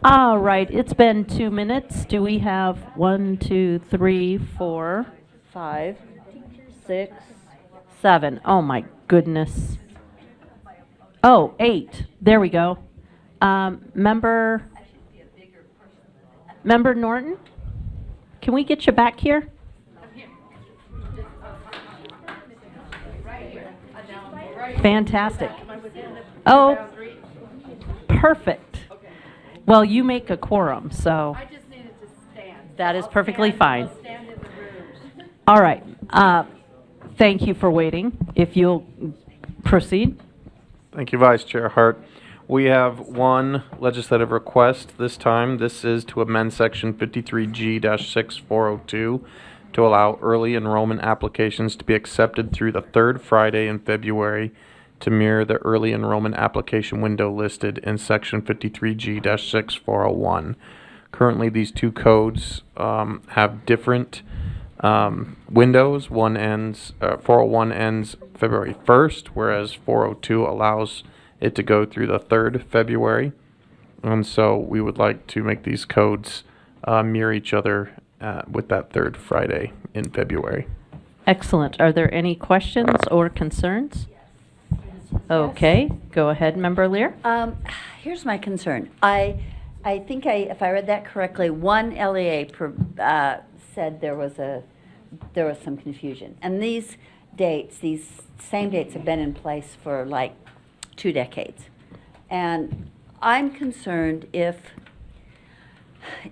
All right, it's been 2 minutes. Do we have 1, 2, 3, 4, 5, 6, 7? Oh my goodness. Oh, 8. There we go. Member Norton, can we get you back here? Fantastic. Oh, perfect. Well, you make a quorum, so I just needed to stand. that is perfectly fine. I'll stand in the rooms. All right. Thank you for waiting. If you'll proceed. Thank you, Vice Chair Hart. We have one legislative request this time. This is to amend Section 53G-6402 to allow early enrollment applications to be accepted through the third Friday in February to mirror the early enrollment application window listed in Section 53G-6401. Currently, these two codes have different windows. 401 ends February 1st, whereas 402 allows it to go through the 3rd February. And so we would like to make these codes mirror each other with that 3rd Friday in February. Excellent. Are there any questions or concerns? Okay, go ahead, Member Lear. Here's my concern. I think if I read that correctly, one LEA said there was some confusion, and these same dates have been in place for like 2 decades, and I'm concerned if,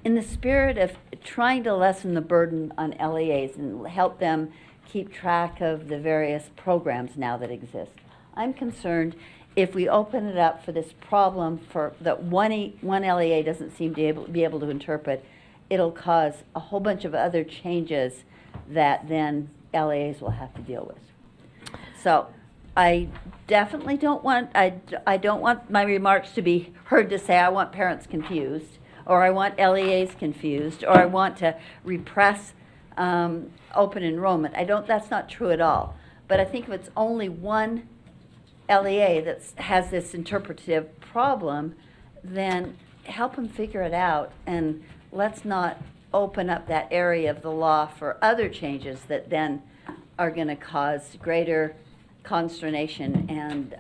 in the spirit of trying to lessen the burden on LEAs and help them keep track of the various programs now that exist, I'm concerned if we open it up for this problem that one LEA doesn't seem to be able to interpret, it'll cause a whole bunch of other changes that then LEAs will have to deal with. So I definitely don't want, I don't want my remarks to be heard to say I want parents confused, or I want LEAs confused, or I want to repress open enrollment. That's not true at all. But I think if it's only one LEA that has this interpretive problem, then help them figure it out, and let's not open up that area of the law for other changes that then are going to cause greater consternation and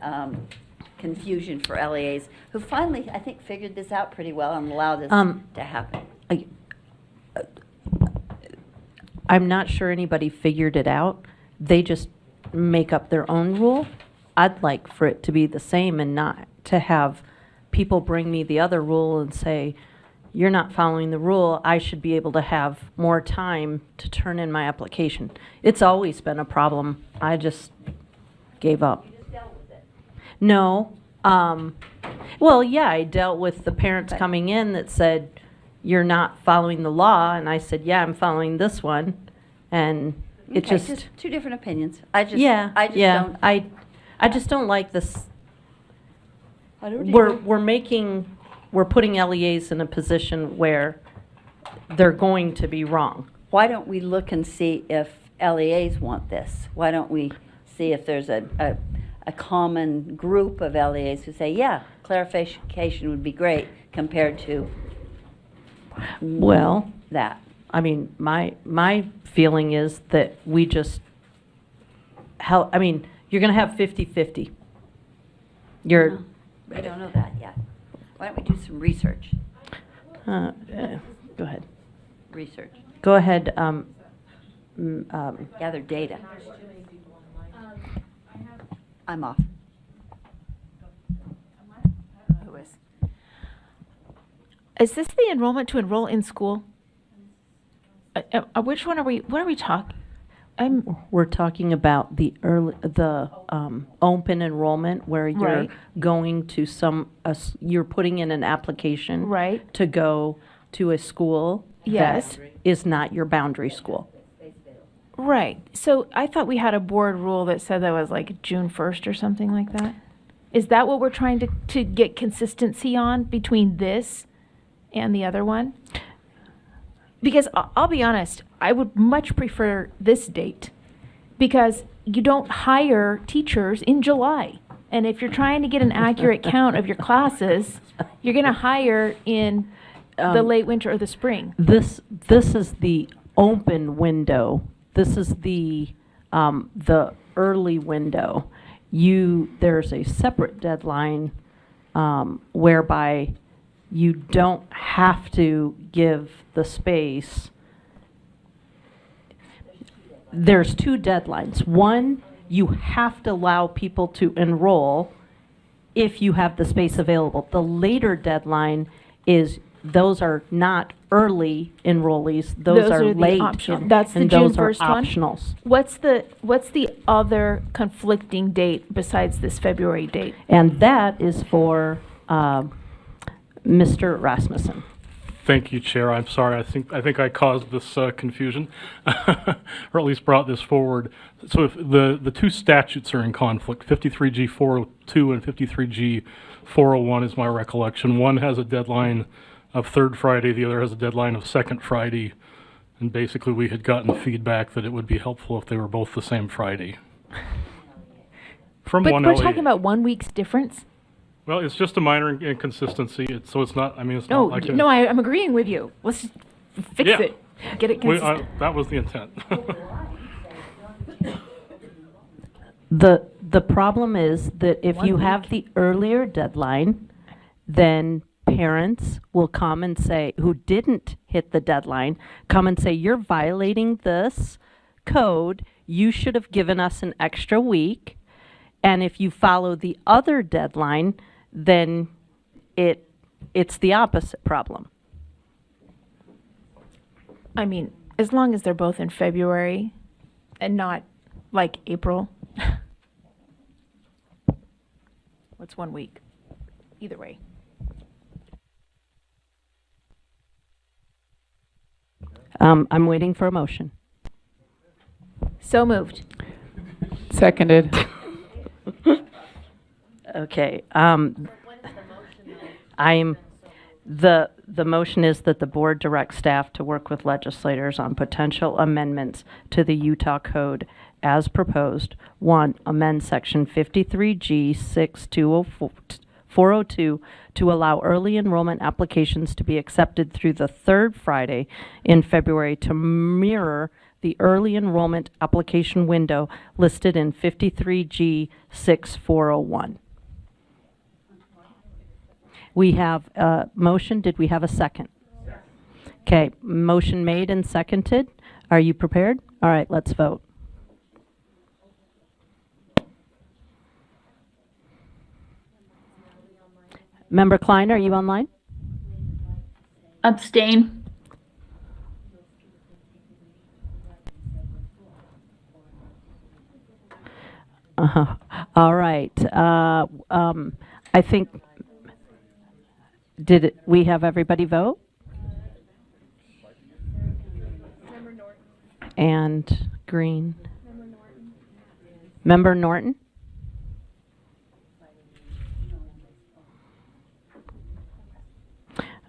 confusion for LEAs, who finally, I think, figured this out pretty well and allowed this to happen. I'm not sure anybody figured it out. They just make up their own rule. I'd like for it to be the same and not to have people bring me the other rule and say, you're not following the rule. I should be able to have more time to turn in my application. It's always been a problem. I just gave up. You just dealt with it. No. Well, yeah, I dealt with the parents coming in that said, you're not following the law. And I said, yeah, I'm following this one. And it Okay, just 2 different opinions. I just don't like this. I don't We're putting LEAs in a position where they're going to be wrong. Why don't we look and see if LEAs want this? Why don't we see if there's a common group of LEAs who say, yeah, clarification would be great compared to Well, that? I mean, my feeling is that we just, you're going to have 50-50. You're, I don't know that yet. Why don't we do some research? go ahead. Research. Go ahead. Gather data. I'm off. Who is? Is this the enrollment to enroll in school? Which one what are we talking? We're talking about the open enrollment where you're Right. going to you're putting in an application Right. to go to a school Yes. that is not your boundary school. Right. So I thought we had a board rule that said that was like June 1st or something like that. Is that what we're trying to get consistency on between this and the other one? Because I'll be honest, I would much prefer this date because you don't hire teachers in July. And if you're trying to get an accurate count of your classes, you're going to hire in the late winter or the spring. This is the open window. This is the early window. There's a separate deadline whereby you don't have to give the space. There's two deadlines. One, you have to allow people to enroll if you have the space available. The later deadline is, those are not early enrollees, those are the late. optional. and- That's the and June those are 1st one? optionals. What's the other conflicting date besides this February date? And that is for Mr. Rasmussen. Thank you, Chair. I'm sorry. I think I caused this confusion, or at least brought this forward. So if the two statutes are in conflict, 53G 402 and 53G 401 is my recollection. One has a deadline of third Friday, the other has a deadline of second Friday. And basically, we had gotten feedback that it would be helpful if they were both the same Friday. From But one we're LEA. talking about 1 week's difference? Well, it's just a minor inconsistency. So it's not. I mean, it's No, not like I'm agreeing with you. Let's just fix Yeah. it. Get it consistent. that was the intent. The problem is that if 1 you week. have the earlier deadline, then parents will come and say, who didn't hit the deadline, come and say, you're violating this code, you should have given us an extra week. And if you follow the other deadline, then it's the opposite problem. I mean, as long as they're both in February and not like April. What's 1 week? Either way. I'm waiting for a motion. So moved. Seconded. Okay, the motion is that the board direct staff to work with legislators on potential amendments to the Utah Code as proposed. One, amend section 53G 620402 to allow early enrollment applications to be accepted through the third Friday in February to mirror the early enrollment application window listed in 53G 6401. We have a motion. Did we have a second? Okay, motion made and seconded. Are you prepared? All right, let's vote. Member Klein, are you online? Abstain. Uh-huh. All right. I think, we have everybody vote? And Green. Member Norton?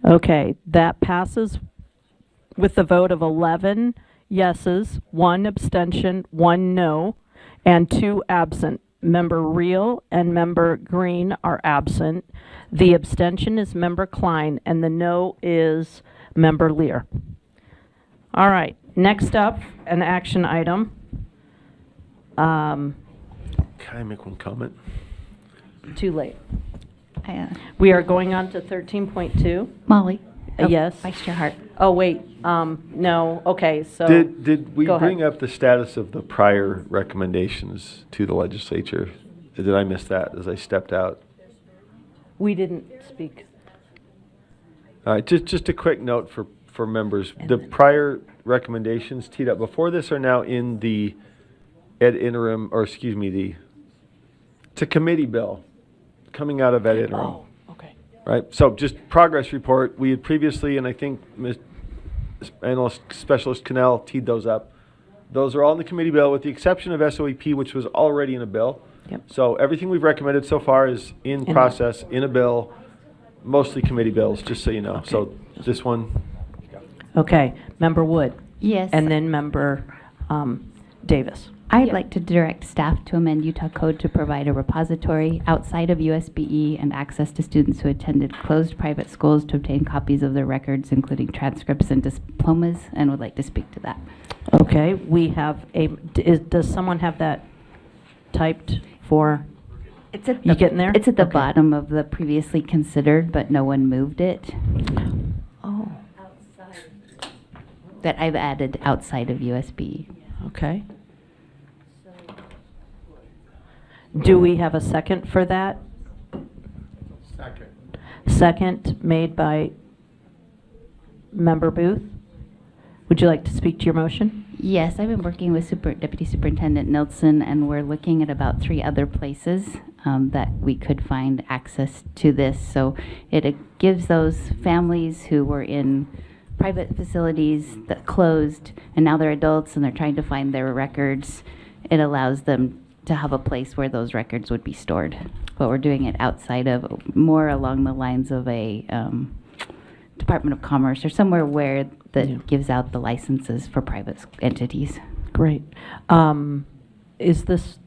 Okay, that passes with the vote of 11 yeses, 1 abstention, 1 no, and 2 absent. Member Reel and Member Green are absent. The abstention is Member Klein, and the no is Member Lear. All right, next up, an action item. Can I make one comment? Too late. We are going on to 13.2. Molly? Yes. Vice Chair Hart. Oh, wait, no, okay, so. Did we go ahead. bring up the status of the prior recommendations to the legislature? Did I miss that as I stepped out? We didn't speak. All right, just a quick note for members. The prior recommendations teed up before this are now in the it's a committee bill coming out of ed interim. Oh, okay. Right, so just progress report. We had previously, and I think Ms. Analyst Specialist Cannell teed those up. Those are all in the committee bill with the exception of SOEP, which was already in a bill. Yep. So everything we've recommended so far is in In- process, in a bill, mostly committee bills, just so you know. Okay. So this one, Okay, Member Wood. Yes. And then Member Davis. I'd Yeah. like to direct staff to amend Utah code to provide a repository outside of USBE and access to students who attended closed private schools to obtain copies of their records, including transcripts and diplomas, and would like to speak to that. Okay, we have does someone have that typed for, It's at you the, getting there? It's at the Okay. bottom of the previously considered, but no one moved it, Oh, that I've added outside of USBE. okay. Do we have a second for that? Second made by Member Booth. Would you like to speak to your motion? Yes, I've been working with Deputy Superintendent Nilsson, and we're looking at about 3 other places that we could find access to this. So it gives those families who were in private facilities that closed, and now they're adults and they're trying to find their records. It allows them to have a place where those records would be stored. But we're doing it outside of, more along the lines of a Department of Commerce or somewhere where that Yeah. gives out the licenses for private entities. Great. Is this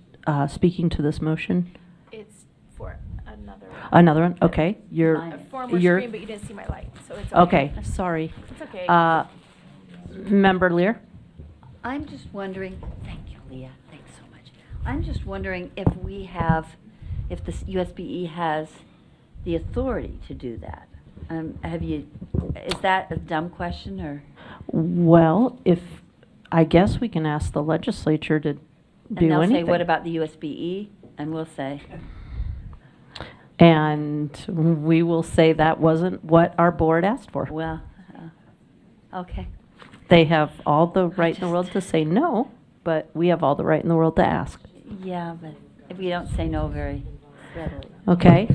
speaking to this motion? It's for another one. Another one? Okay, you're, Mine. A former you're, screen, but you didn't see my light, so it's okay, sorry. It's okay. Member Lear? I'm just wondering, thank you, Leah, thanks so much. I'm just wondering if we have, if the USBE has the authority to do that. Is that a dumb question, or? Well, I guess we can ask the legislature to do And they'll anything. say, what about the USBE? And we'll say, And we will say that wasn't what our board asked for. well, okay. They have all the right in the just- world to say no, but we have all the right in the world to ask. Yeah, but if we don't say no very readily. Okay,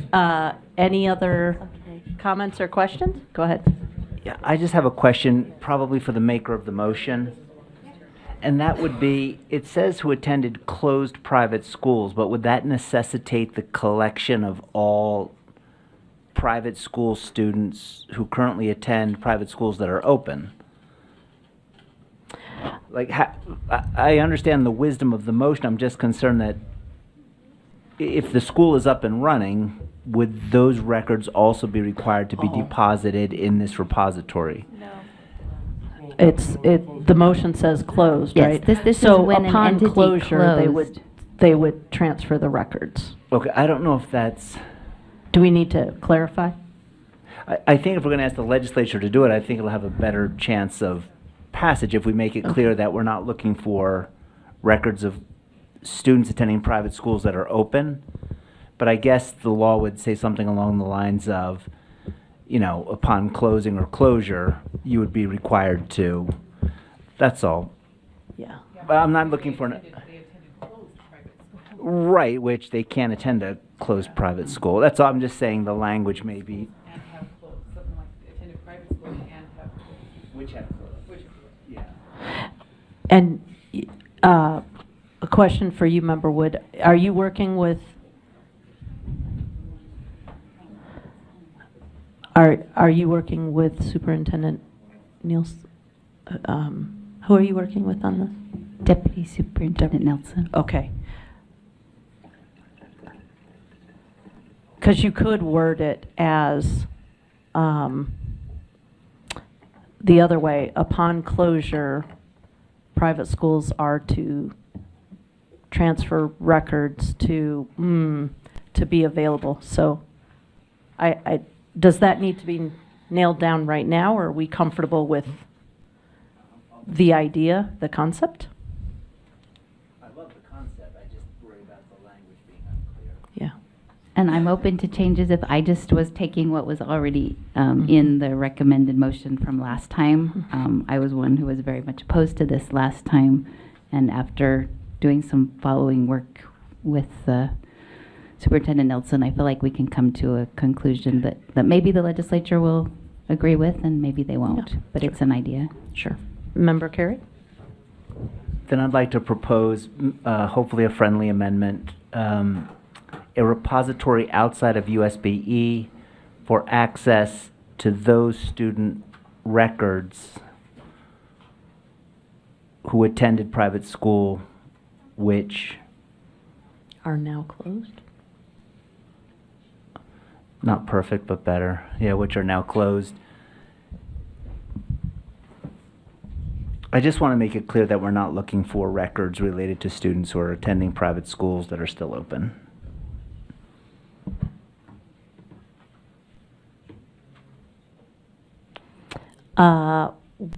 any other Okay. comments or questions? Go ahead. Yeah, I just have a question, probably for the maker of the motion. And that would be, it says who attended closed private schools, but would that necessitate the collection of all private school students who currently attend private schools that are open? Like, I understand the wisdom of the motion, I'm just concerned that if the school is up and running, would those records also be required to be deposited in this repository? No. The motion says closed, Yes, right? this is So when an upon entity closure, closed. they would transfer the records. Okay, I don't know if that's, Do we need to clarify? I think if we're going to ask the legislature to do it, I think it'll have a better chance of passage if we make it clear that we're not looking for records of students attending private schools that are open. But I guess the law would say something along the lines of, you know, upon closing or closure, you would be required to, that's all. Yeah. But I'm not looking for an. Right, which they can't attend a closed private school. That's all, I'm just saying the language may be. And have closed, something like attended private school and have closed. Which have closed. Yeah. And a question for you, Member Wood. Are you working with, are you working with Superintendent Niels? Who are you working with on this? Deputy Superintendent Nelson. Okay. Because you could word it as the other way, upon closure, private schools are to transfer records to be available. So does that need to be nailed down right now, or are we comfortable with the idea, the concept? I love the concept, I just worry about the language being unclear. Yeah. And I'm open to changes if I just was taking what was already in the recommended motion from last time. I was one who was very much opposed to this last time, and after doing some following work with Superintendent Nelson, I feel like we can come to a conclusion that maybe the legislature will agree with, and maybe they won't. Yeah. But it's an idea. Sure. Member Carey? Then I'd like to propose, hopefully a friendly amendment, a repository outside of USBE for access to those student records who attended private school, which, Are now closed? not perfect, but better, yeah, which are now closed. I just want to make it clear that we're not looking for records related to students who are attending private schools that are still open.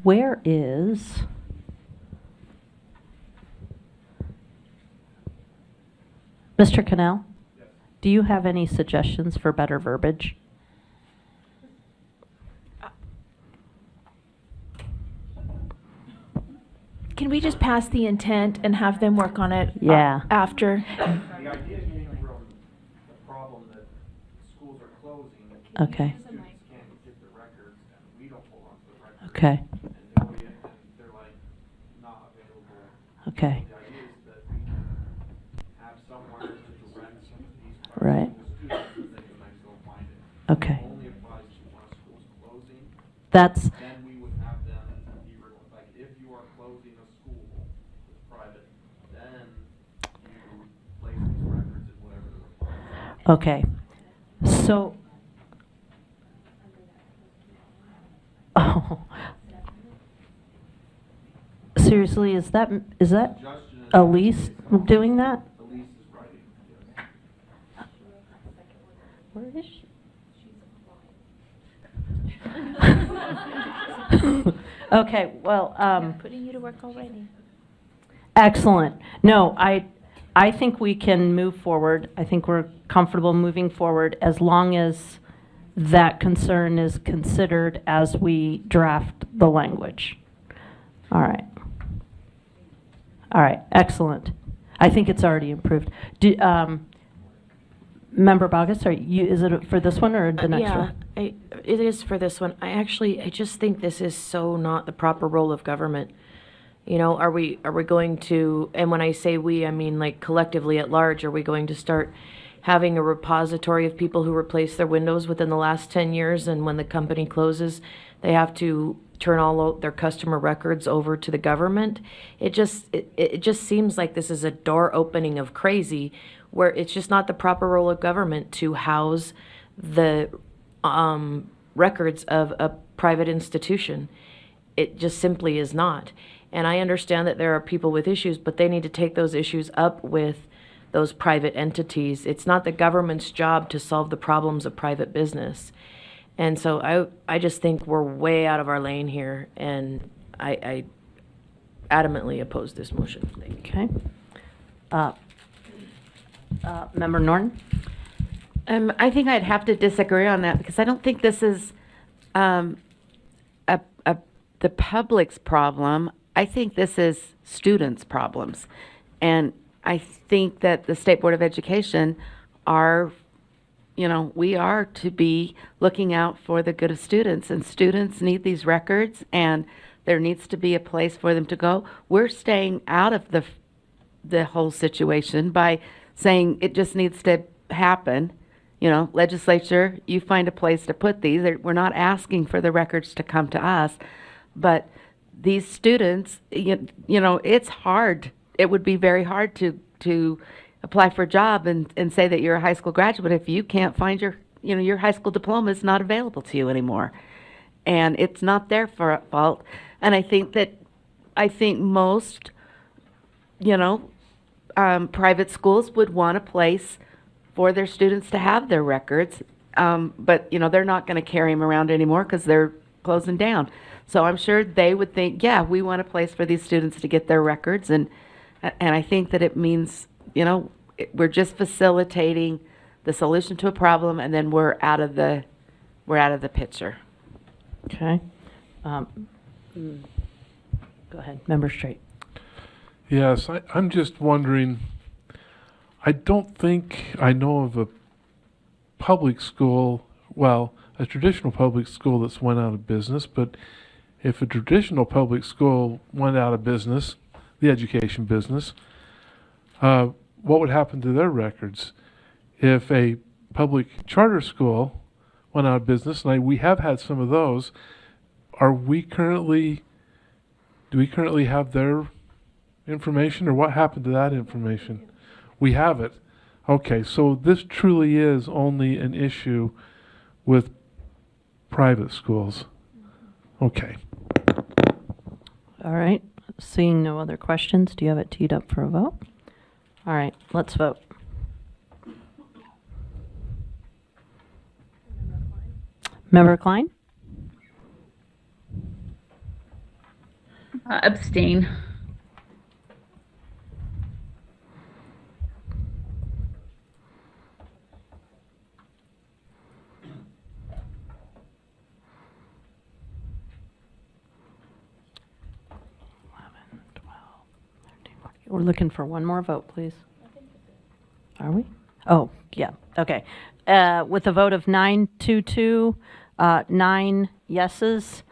Where is? Mr. Cannell? Do you have any suggestions for better verbiage? Can we just pass the intent and have them work on it? Yeah. After? The idea came from the problem that schools are closing. Okay. Students can't get the records, and we don't hold on to the records. Okay. And they're like not available. Okay. The idea is that we can have somewhere to direct some of these Right. students so they can like go find it. Okay. It only applies to when a school's closing, That's, then we would have them be, like, if you are closing a school with private, then you place these records in whatever the requirement is. okay. So. Oh. Seriously, is that Suggestion is- Elise doing that? Elise is writing, yes. Where is she? Okay, well, Putting you to work already. excellent. No, I think we can move forward. I think we're comfortable moving forward as long as that concern is considered as we draft the language. All right. All right, excellent. I think it's already improved. Member Bogus, is it for this one or the next one? Yeah, it is for this one. I just think this is so not the proper role of government. You know, are we going to, and when I say we, I mean like collectively at large, are we going to start having a repository of people who replaced their windows within the last 10 years, and when the company closes, they have to turn all their customer records over to the government? It just seems like this is a door opening of crazy, where it's just not the proper role of government to house the records of a private institution. It just simply is not. And I understand that there are people with issues, but they need to take those issues up with those private entities. It's not the government's job to solve the problems of private business. And so I just think we're way out of our lane here, and I adamantly oppose this motion. Thank you. Okay. Member Norton? I think I'd have to disagree on that because I don't think this is the public's problem. I think this is students' problems. And I think that the State Board of Education are, we are to be looking out for the good of students, and students need these records, and there needs to be a place for them to go. We're staying out of the whole situation by saying it just needs to happen. Legislature, you find a place to put these. We're not asking for the records to come to us, but these students, it's hard. It would be very hard to apply for a job and say that you're a high school graduate if you can't find your high school diploma is not available to you anymore. And it's not their fault. And I think most, private schools would want a place for their students to have their records. But, they're not going to carry them around anymore because they're closing down. So I'm sure they would think, yeah, we want a place for these students to get their records. And I think that it means, we're just facilitating the solution to a problem, and then we're out of the picture. Okay. Go ahead, Member Straight. Yes, I'm just wondering, I don't think I know of a public school, well, a traditional public school that's went out of business, but if a traditional public school went out of business, the education business, what would happen to their records? If a public charter school went out of business, and we have had some of those, do we currently have their information, or what happened to that information? We have it. Okay, so this truly is only an issue with private schools. Okay. All right, seeing no other questions, do you have it teed up for a vote? All right, let's vote. Member Klein? Abstain. We're looking for one more vote, please. Are we? Oh, yeah, okay. With a vote of 9-2-2, 9 yeses,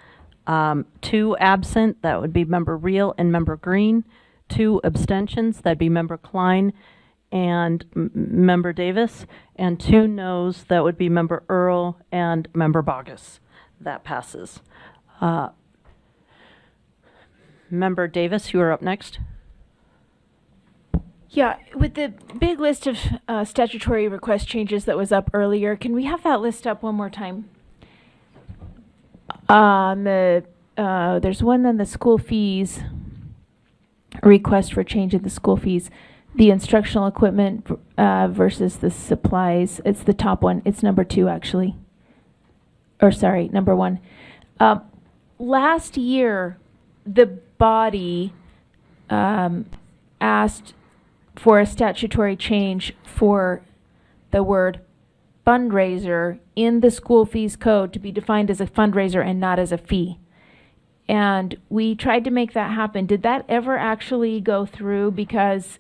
2 absent, that would be Member Reel and Member Green, 2 abstentions, that'd be Member Klein and Member Davis, and 2 noes, that would be Member Earl and Member Bogus. That passes. Member Davis, you are up next. Yeah, with the big list of statutory request changes that was up earlier, can we have that list up one more time? There's one on the school fees, request for change in the school fees, the instructional equipment versus the supplies. It's the top one. It's number 2, actually. Or sorry, number 1. Last year, the body asked for a statutory change for the word fundraiser in the school fees code to be defined as a fundraiser and not as a fee. And we tried to make that happen. Did that ever actually go through? Because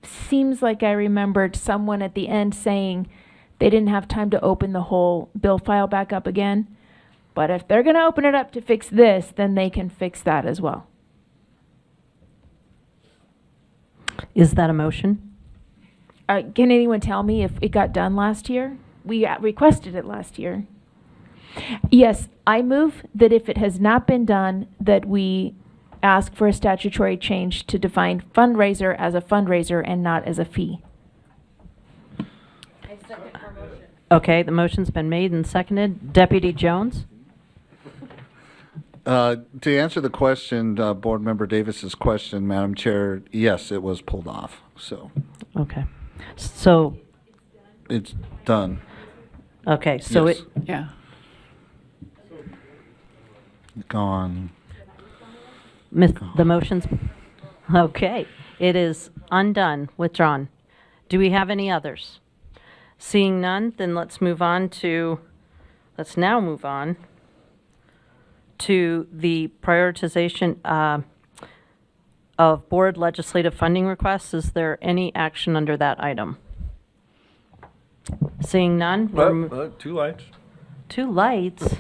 seems like I remembered someone at the end saying they didn't have time to open the whole bill file back up again. But if they're gonna open it up to fix this, then they can fix that as well. Is that a motion? Can anyone tell me if it got done last year? We requested it last year. Yes, I move that if it has not been done, that we ask for a statutory change to define fundraiser as a fundraiser and not as a fee. Okay, the motion's been made and seconded. Deputy Jones? To answer the question, Board Member Davis's question, Madam Chair, yes, it was pulled off, so Okay. So, it's done. okay, so Yes. Yeah. Gone. the motion's, okay, it is undone, withdrawn. Do we have any others? Seeing none, then let's now move on to the prioritization of board legislative funding requests. Is there any action under that item? Seeing none? we're 2 lights. 2 lights.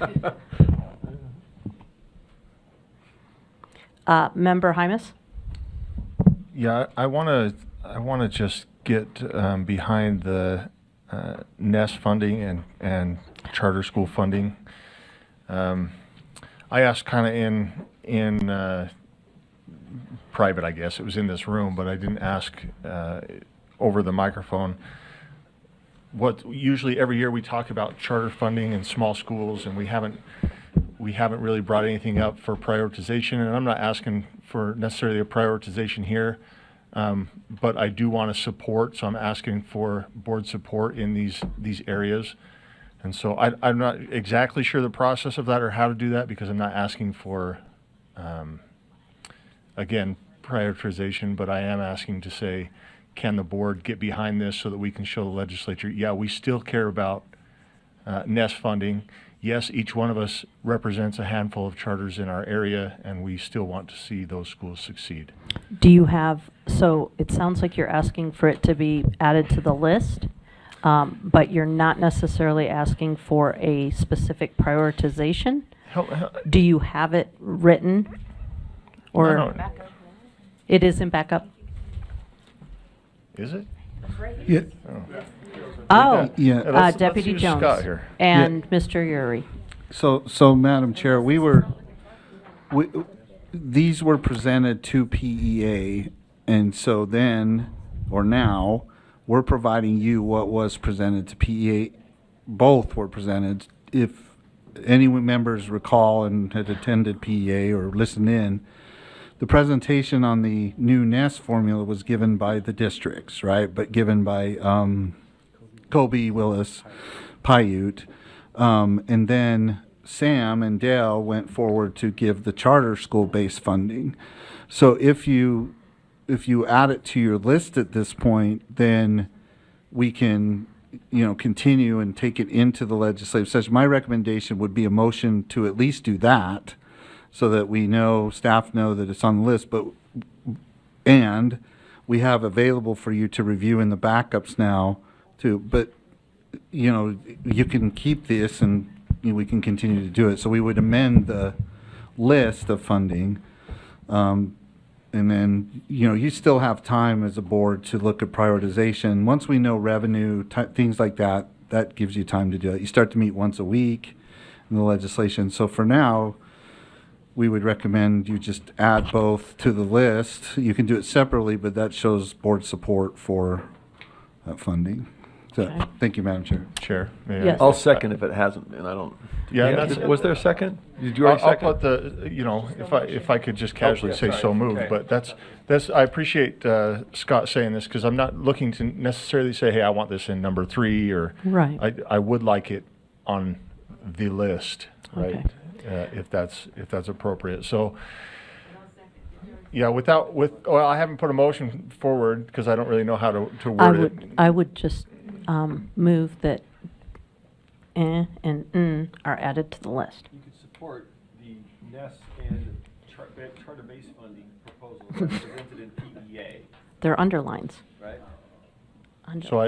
Member Hymas? Yeah, I want to just get behind the NEST funding and charter school funding. I asked kind of in private, I guess. It was in this room, but I didn't ask over the microphone. What usually every year we talk about charter funding and small schools, and we haven't really brought anything up for prioritization. And I'm not asking for necessarily a prioritization here, but I do want to support. So I'm asking for board support in these areas. And so I'm not exactly sure the process of that or how to do that, because I'm not asking for, again, prioritization, but I am asking to say, can the board get behind this so that we can show the legislature, yeah, we still care about NEST funding. Yes, each one of us represents a handful of charters in our area, and we still want to see those schools succeed. Do you have, so it sounds like you're asking for it to be added to the list, but you're not necessarily asking for a specific prioritization? Do you have it written? Or No. it is in backup? Is it? Yeah. Oh, Yeah. let's Deputy use Jones Scott here. and Mr. Uri. So Madam Chair, these were presented to PEA And so then, or now, we're providing you what was presented to PEA. Both were presented. If any members recall and had attended PEA or listened in, the presentation on the new NEST formula was given by the districts, right? But given by Kobe, Willis, Paiute. And then Sam and Dale went forward to give the charter school-based funding. So if you add it to your list at this point, then we can, continue and take it into the legislative session. My recommendation would be a motion to at least do that, so that we know, staff know that it's on the list, and we have available for you to review in the backups now too. But, you can keep this and we can continue to do it. So we would amend the list of funding. And then, you still have time as a board to look at prioritization. Once we know revenue, things like that, that gives you time to do it. You start to meet once a week in the legislation. So for now, we would recommend you just add both to the list. You can do it separately, but that shows board support for that funding. So, Okay. thank you, Madam Chair. Chair? may I- Yes. I'll second if it hasn't, and I don't. Yeah, that's- Was there a second? Did you already I'll second? put if I could just casually say sorry. so moved, Okay. but that's, I appreciate Scott saying this, because I'm not looking to necessarily say, hey, I want this in number 3, or. Right. I would like it on the list, Okay. right? If that's appropriate. So, yeah, well, I haven't put a motion forward, because I don't really know how to word it. I would just move that and are added to the list. You could support the NEST and charter-based funding proposal that's presented in PEA, They're underlines. right? So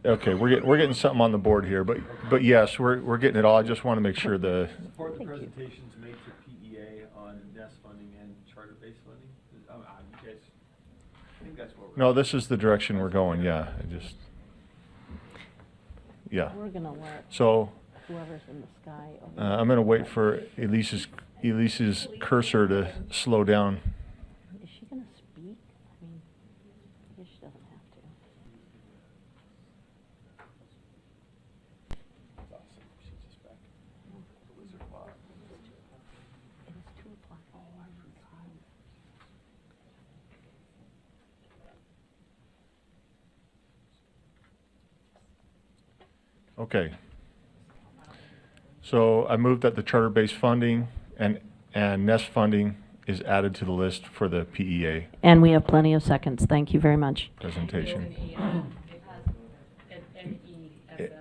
okay, we're getting something on the board here, but yes, we're getting it all. I just want to make sure Support the presentations made to PEA on NEST funding and charter-based funding? You guys, I think that's what we're. no, this is the direction we're going, yeah, yeah. We're gonna let So, whoever's in the sky. I'm gonna wait for Elise's cursor to slow down. Is she gonna speak? I mean, I guess she doesn't have to. It is 2:00. Oh, I forgot. Okay. So I move that the charter-based funding and NEST funding is added to the list for the PEA And we have plenty of seconds. Thank you very much. presentation.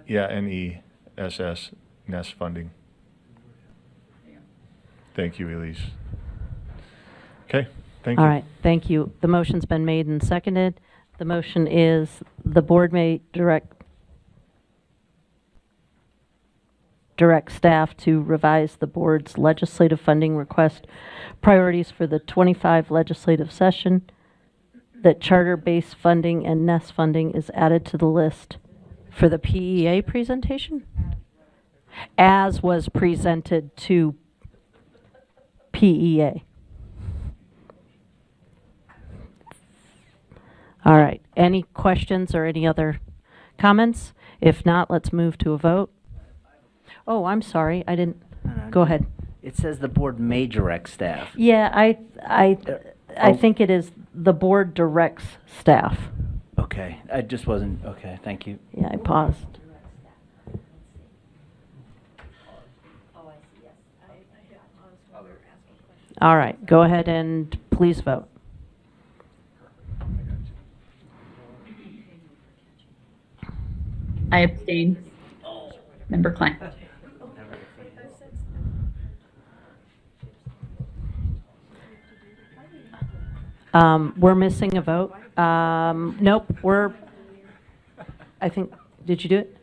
Yeah, NESS, NEST funding. Thank you, Elise. Okay, thank you. All right, thank you. The motion's been made and seconded. The motion is the board may direct staff to revise the board's legislative funding request priorities for the 25 legislative session, that charter-based funding and NEST funding is added to the list for the PEA presentation, as was presented to PEA. All right, any questions or any other comments? If not, let's move to a vote. Oh, I'm sorry, I didn't, go ahead. It says the board may direct staff. Yeah, I think it is the board directs staff. Okay, I just wasn't, okay, thank you. Yeah, I paused. All right, go ahead and please vote. I abstain. Member Klein. We're missing a vote. Nope, I think, did you do it?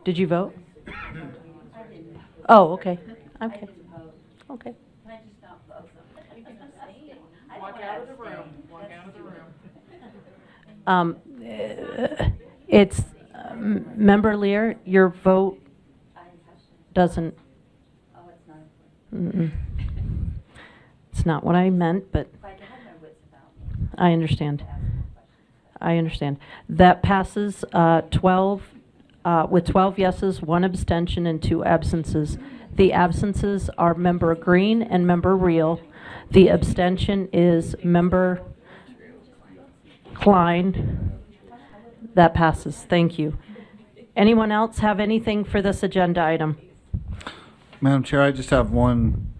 Did you vote? Oh, okay, okay, okay. Walk out of the room, walk out of the room. It's, Member Lear, your vote doesn't It's not what I meant, but I understand. I understand. That passes 12, with 12 yeses, 1 abstention, and 2 absences. The absences are Member Green and Member Reel. The abstention is Member Klein. That passes. Thank you. Anyone else have anything for this agenda item? Madam Chair, I just have one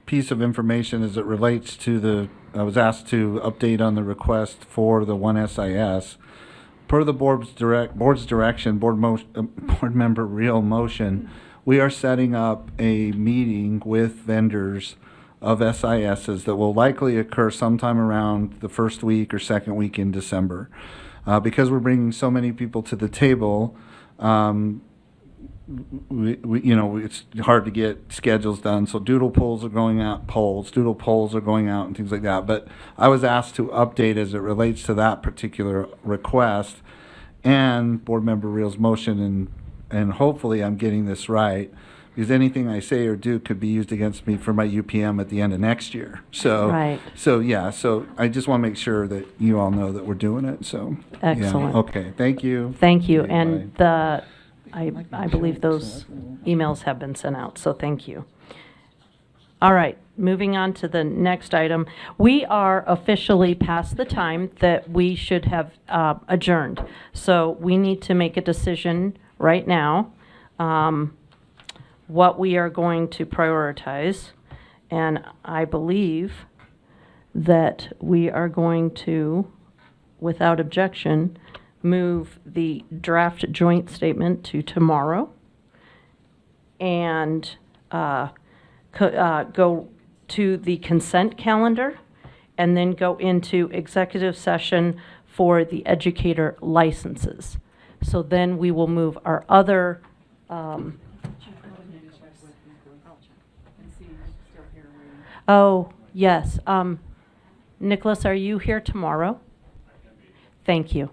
piece of information as it relates to I was asked to update on the request for the 1SIS. Per the board's direction, board member Real motion, we are setting up a meeting with vendors of SISs that will likely occur sometime around the first week or second week in December. Because we're bringing so many people to the table, it's hard to get schedules done. So doodle polls are going out, and things like that. But I was asked to update as it relates to that particular request and board member Real's motion, and hopefully I'm getting this right, because anything I say or do could be used against me for my UPM at the end of next year. So, Right. so I just want to make sure that you all know that we're doing it. So, yeah. Excellent. Okay, thank you. Thank you. Okay, And bye. I believe those emails have been sent out, so thank you. All right, moving on to the next item. We are officially past the time that we should have adjourned. So we need to make a decision right now, what we are going to prioritize. And I believe that we are going to, without objection, move the draft joint statement to tomorrow and go to the consent calendar and then go into executive session for the educator licenses. So then we will move our other, oh, yes. Nicholas, are you here tomorrow? Thank you.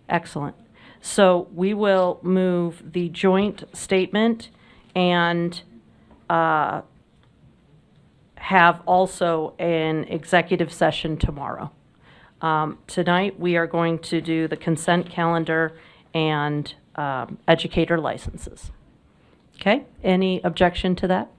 Excellent. So we will move the joint statement and have also an executive session tomorrow. Tonight, we are going to do the consent calendar and educator licenses. Okay? Any objection to that?